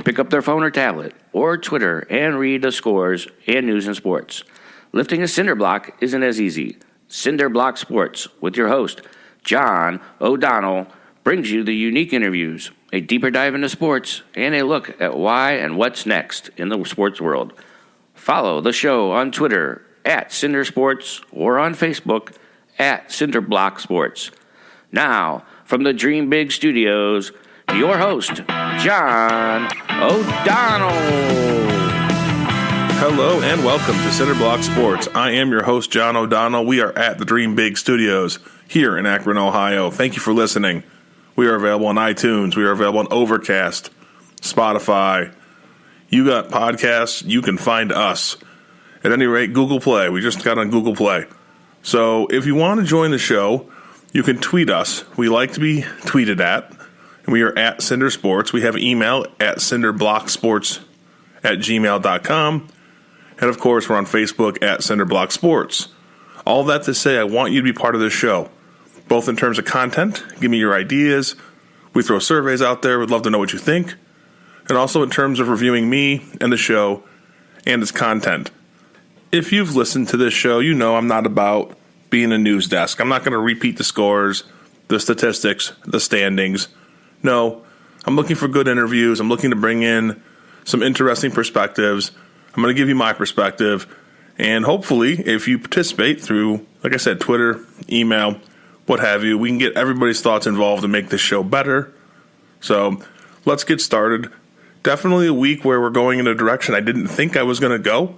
Pick up their phone or tablet or Twitter and read the scores and news and sports. Lifting a cinder block isn't as easy. Cinder Block Sports with your host, John O'Donnell, brings you the unique interviews, a deeper dive into sports, and a look at why and what's next in the sports world. Follow the show on Twitter at Cinder Sports or on Facebook at Cinder Block Sports. Now, from the Dream Big Studios, your host, John O'Donnell. Hello and welcome to Cinder Block Sports. I am your host, John O'Donnell. We are at the Dream Big Studios here in Akron, Ohio. Thank you for listening. We are available on iTunes. We are available on Overcast, Spotify. You got podcasts, you can find us. At any rate, Google Play. We just got on Google Play. So if you want to join the show, you can tweet us. We like to be tweeted at. And we are at Cinder Sports. We have email at cinderblocksports@gmail.com. And of course, we're on Facebook at Cinder Block Sports. All that to say, I want you to be part of this show, both in terms of content. Give me your ideas. We throw surveys out there. We'd love to know what you think. And also in terms of reviewing me and the show and its content. If you've listened to this show, you know I'm not about being a news desk. I'm not going to repeat the scores, the statistics, the standings. No, I'm looking for good interviews. I'm looking to bring in some interesting perspectives. I'm going to give you my perspective. And hopefully, if you participate through, like I said, Twitter, email, what have you, we can get everybody's thoughts involved and make this show better. So let's get started. Definitely a week where we're going in a direction I didn't think I was going to go.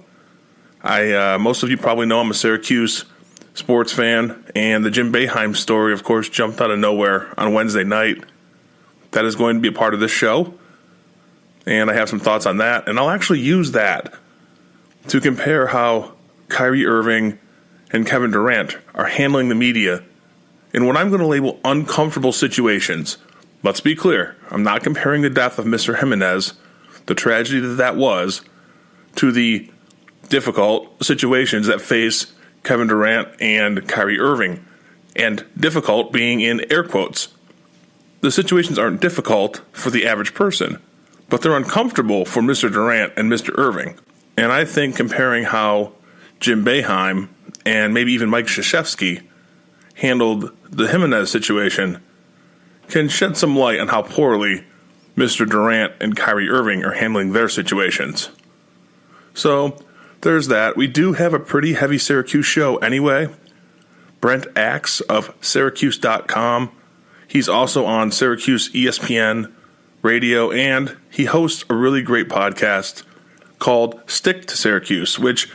Most of you probably know I'm a Syracuse sports fan, and the Jim Boeheim story, of course, jumped out of nowhere on Wednesday night. That is going to be a part of this show, and I have some thoughts on that, and I'll actually use that to compare how Kyrie Irving and Kevin Durant are handling the media in what I'm going to label uncomfortable situations. Let's be clear, I'm not comparing the death of Mr. Jimenez, the tragedy that was, to the difficult situations that face Kevin Durant and Kyrie Irving, and difficult being in air quotes. The situations aren't difficult for the average person, but they're uncomfortable for Mr. Durant and Mr. Irving. And I think comparing how Jim Boeheim and maybe even Mike Krzyzewski handled the Jimenez situation can shed some light on how poorly Mr. Durant and Kyrie Irving are handling their situations. So there's that. We do have a pretty heavy Syracuse show anyway. Brent Axe of Syracuse.com. He's also on Syracuse ESPN radio, and he hosts a really great podcast called Stick to Syracuse, which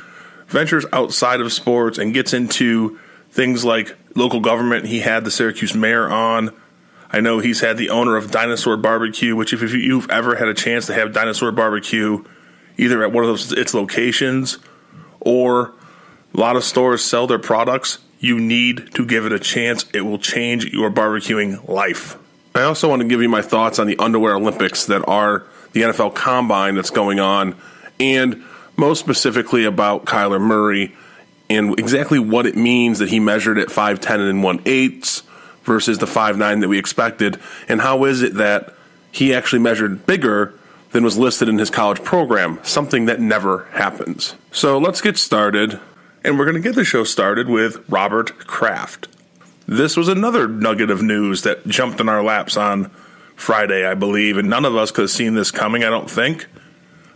ventures outside of sports and gets into things like local government. He had the Syracuse mayor on. I know he's had the owner of Dinosaur Barbecue, which if you've ever had a chance to have Dinosaur Barbecue, either at one of its locations or a lot of stores sell their products, you need to give it a chance. It will change your barbecuing life. I also want to give you my thoughts on the Underwear Olympics that are the NFL Combine that's going on, and most specifically about Kyler Murray and exactly what it means that he measured at 5'10 and 1/8 versus the 5'9 that we expected, and how is it that he actually measured bigger than was listed in his college program, something that never happens. So let's get started. And we're going to get the show started with Robert Kraft. This was another nugget of news that jumped in our laps on Friday, I believe, and none of us could have seen this coming, I don't think.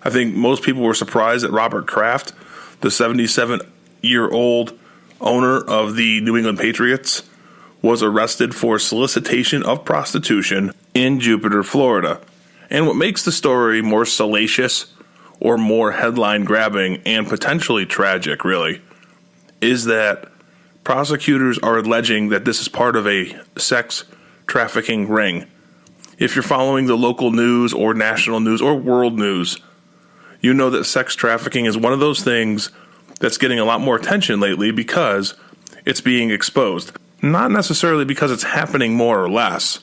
I think most people were surprised that Robert Kraft, the 77-year-old owner of the New England Patriots, was arrested for solicitation of prostitution in Jupiter, Florida. And what makes the story more salacious or more headline-grabbing and potentially tragic, really, is that prosecutors are alleging that this is part of a sex trafficking ring. If you're following the local news or national news or world news, you know that sex trafficking is one of those things that's getting a lot more attention lately because it's being exposed. Not necessarily because it's happening more or less,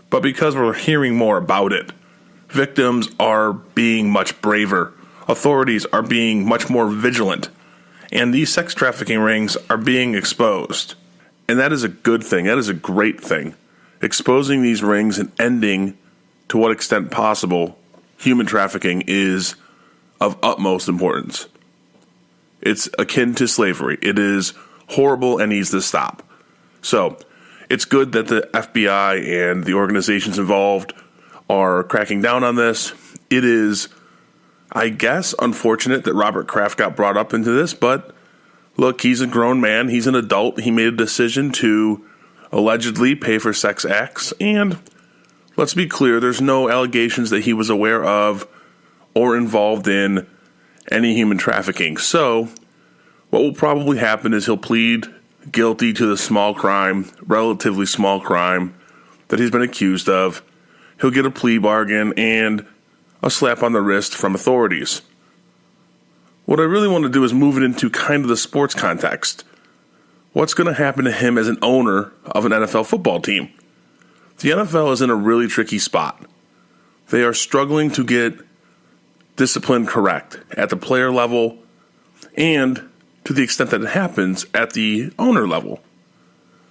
but because we're hearing more about it. Victims are being much braver. Authorities are being much more vigilant. And these sex trafficking rings are being exposed. And that is a good thing. That is a great thing. Exposing these rings and ending, to what extent possible, human trafficking is of utmost importance. It's akin to slavery. It is horrible and needs to stop. So it's good that the FBI and the organizations involved are cracking down on this. It is, I guess, unfortunate that Robert Kraft got brought up into this, but look, he's a grown man. He's an adult. He made a decision to allegedly pay for sex acts, and let's be clear, there's no allegations that he was aware of or involved in any human trafficking. So what will probably happen is he'll plead guilty to the small crime, relatively small crime, that he's been accused of. He'll get a plea bargain and a slap on the wrist from authorities. What I really want to do is move it into kind of the sports context. What's going to happen to him as an owner of an NFL football team? The NFL is in a really tricky spot. They are struggling to get discipline correct at the player level and to the extent that it happens at the owner level.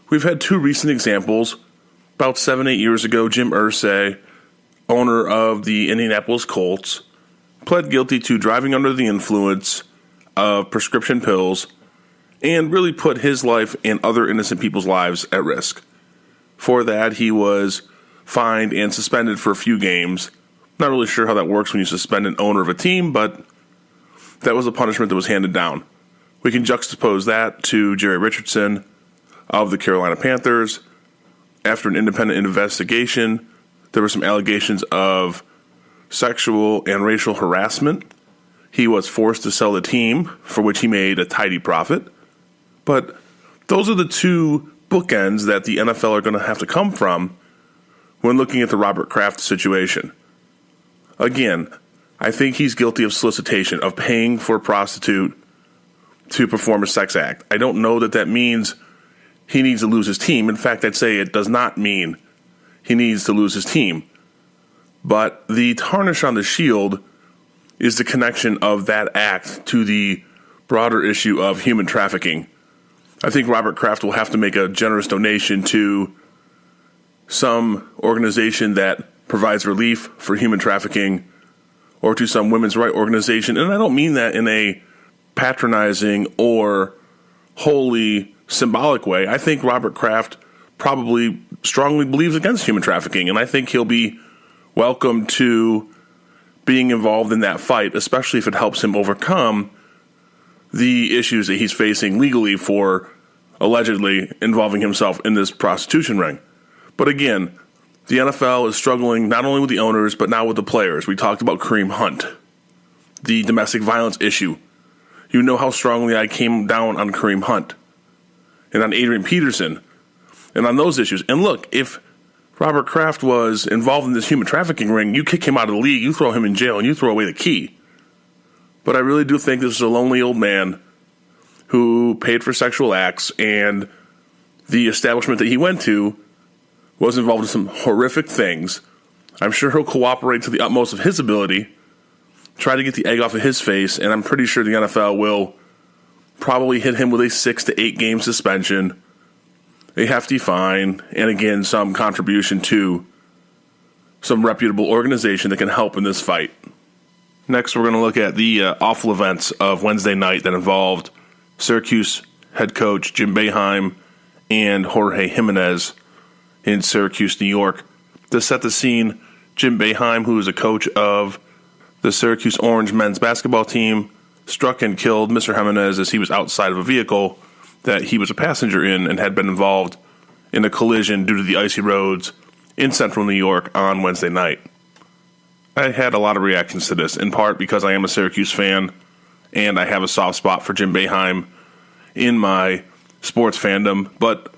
We've had two recent examples. About 7-8 years ago, Jim Irsay, owner of the Indianapolis Colts, pled guilty to driving under the influence of prescription pills and really put his life and other innocent people's lives at risk. For that, he was fined and suspended for a few games. Not really sure how that works when you suspend an owner of a team, but that was a punishment that was handed down. We can juxtapose that to Jerry Richardson of the Carolina Panthers. After an independent investigation, there were some allegations of sexual and racial harassment. He was forced to sell the team, for which he made a tidy profit. But those are the two bookends that the NFL are going to have to come from when looking at the Robert Kraft situation. Again, I think he's guilty of solicitation, of paying for a prostitute to perform a sex act. I don't know that that means he needs to lose his team. In fact, I'd say it does not mean he needs to lose his team. But the tarnish on the shield is the connection of that act to the broader issue of human trafficking. I think Robert Kraft will have to make a generous donation to some organization that provides relief for human trafficking or to some women's rights organization. And I don't mean that in a patronizing or wholly symbolic way. I think Robert Kraft probably strongly believes against human trafficking, and I think he'll be welcome to being involved in that fight, especially if it helps him overcome the issues that he's facing legally for allegedly involving himself in this prostitution ring. But again, the NFL is struggling not only with the owners, but now with the players. We talked about Kareem Hunt, the domestic violence issue. You know how strongly I came down on Kareem Hunt and on Adrian Peterson and on those issues. And look, if Robert Kraft was involved in this human trafficking ring, you kick him out of the league, you throw him in jail, and you throw away the key. But I really do think this is a lonely old man who paid for sexual acts, and the establishment that he went to was involved in some horrific things. I'm sure he'll cooperate to the utmost of his ability, try to get the egg off of his face, and I'm pretty sure the NFL will probably hit him with a 6 to 8 game suspension, a hefty fine, and again, some contribution to some reputable organization that can help in this fight. Next, we're going to look at the awful events of Wednesday night that involved Syracuse head coach Jim Boeheim and Jorge Jimenez in Syracuse, New York. To set the scene, Jim Boeheim, who is a coach of the Syracuse Orange men's basketball team, struck and killed Mr. Jimenez as he was outside of a vehicle that he was a passenger in and had been involved in a collision due to the icy roads in central New York on Wednesday night. I had a lot of reactions to this, in part because I am a Syracuse fan and I have a soft spot for Jim Boeheim in my sports fandom, but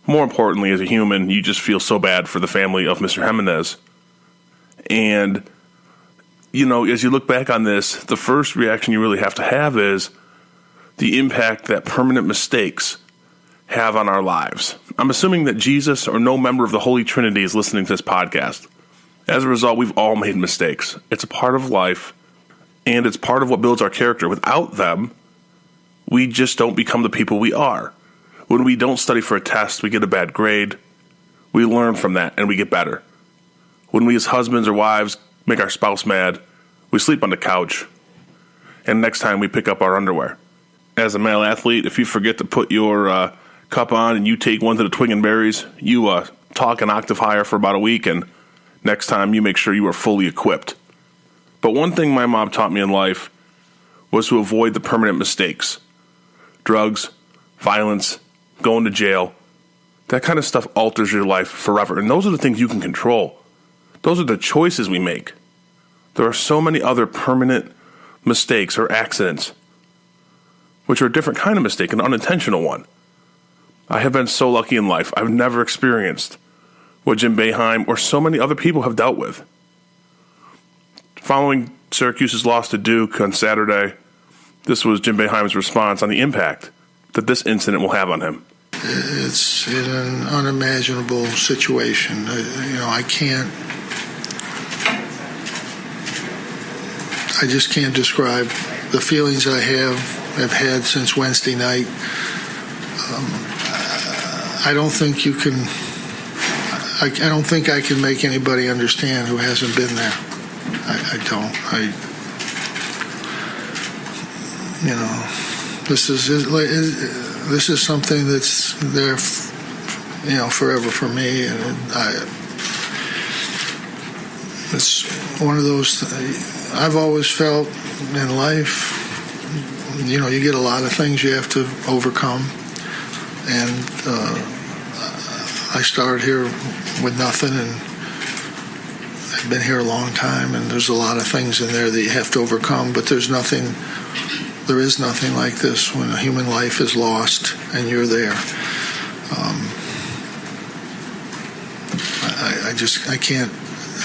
more importantly, as a human, you just feel so bad for the family of Mr. Jimenez. And, you know, as you look back on this, the first reaction you really have to have is the impact that permanent mistakes have on our lives. I'm assuming that Jesus or no member of the Holy Trinity is listening to this podcast. As a result, we've all made mistakes. It's a part of life, and it's part of what builds our character. Without them, we just don't become the people we are. When we don't study for a test, we get a bad grade. We learn from that, and we get better. When we as husbands or wives make our spouse mad, we sleep on the couch, and next time we pick up our underwear. As a male athlete, if you forget to put your cup on and you take one to the twig and berries, you talk an octave higher for about a week, and next time you make sure you are fully equipped. But one thing my mom taught me in life was to avoid the permanent mistakes. Drugs, violence, going to jail, that kind of stuff alters your life forever. And those are the things you can control. Those are the choices we make. There are so many other permanent mistakes or accidents, which are a different kind of mistake, an unintentional one. I have been so lucky in life. I've never experienced what Jim Boeheim or so many other people have dealt with. Following Syracuse's loss to Duke on Saturday, this was Jim Boeheim's response on the impact that this incident will have on him. It's an unimaginable situation. I just can't describe the feelings have had since Wednesday night. I don't think you can. I don't think I can make anybody understand who hasn't been there. I don't. This is something that's there, forever for me, and it's one of those. I've always felt in life, you get a lot of things you have to overcome, and I started here with nothing, and I've been here a long time, and there's a lot of things in there that you have to overcome, but there is nothing like this when a human life is lost and you're there.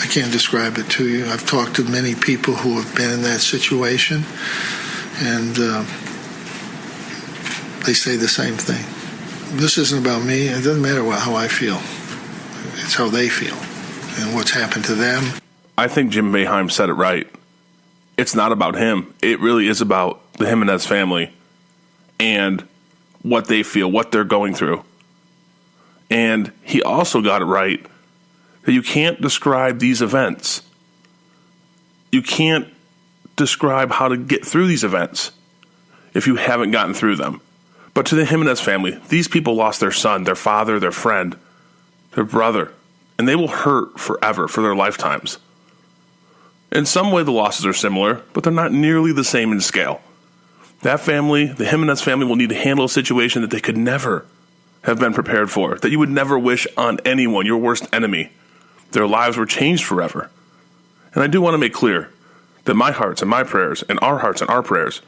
I can't describe it to you. I've talked to many people who have been in that situation, and they say the same thing. This isn't about me. It doesn't matter how I feel. It's how they feel and what's happened to them. I think Jim Boeheim said it right. It's not about him. It really is about the Jimenez family and what they feel, what they're going through. And he also got it right that you can't describe these events. You can't describe how to get through these events if you haven't gotten through them. But to the Jimenez family, these people lost their son, their father, their friend, their brother, and they will hurt forever for their lifetimes. In some way, the losses are similar, but they're not nearly the same in scale. That family, the Jimenez family, will need to handle a situation that they could never have been prepared for, that you would never wish on anyone, your worst enemy. Their lives were changed forever. And I do want to make clear that my hearts and my prayers and our hearts and our prayers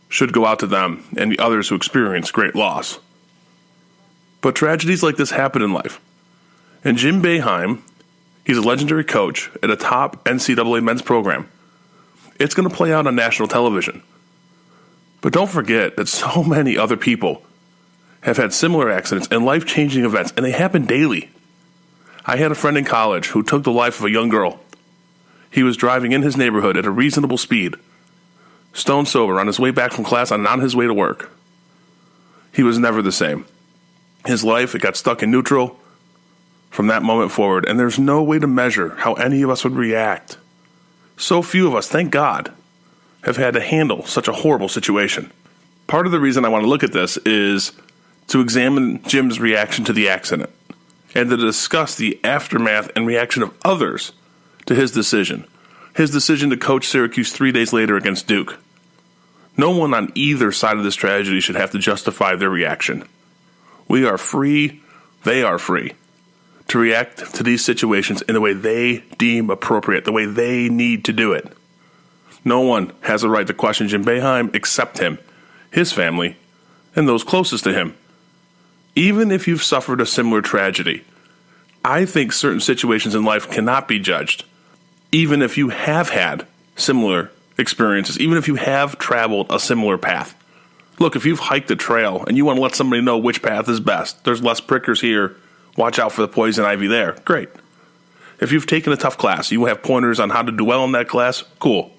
should go out to them and the others who experience great loss. But tragedies like this happen in life. And Jim Boeheim, he's a legendary coach at a top NCAA men's program. It's going to play out on national television. But don't forget that so many other people have had similar accidents and life-changing events, and they happen daily. I had a friend in college who took the life of a young girl. He was driving in his neighborhood at a reasonable speed, stone sober, on his way back from class and on his way to work. He was never the same. His life, it got stuck in neutral from that moment forward, and there's no way to measure how any of us would react. So few of us, thank God, have had to handle such a horrible situation. Part of the reason I want to look at this is to examine Jim's reaction to the accident and to discuss the aftermath and reaction of others to his decision to coach Syracuse 3 days later against Duke. No one on either side of this tragedy should have to justify their reaction. We are free, they are free, to react to these situations in the way they deem appropriate, the way they need to do it. No one has a right to question Jim Boeheim except him, his family, and those closest to him. Even if you've suffered a similar tragedy, I think certain situations in life cannot be judged. Even if you have had similar experiences, even if you have traveled a similar path. Look, if you've hiked a trail and you want to let somebody know which path is best, there's less prickers here, watch out for the poison ivy there, great. If you've taken a tough class, you have pointers on how to do well in that class, cool.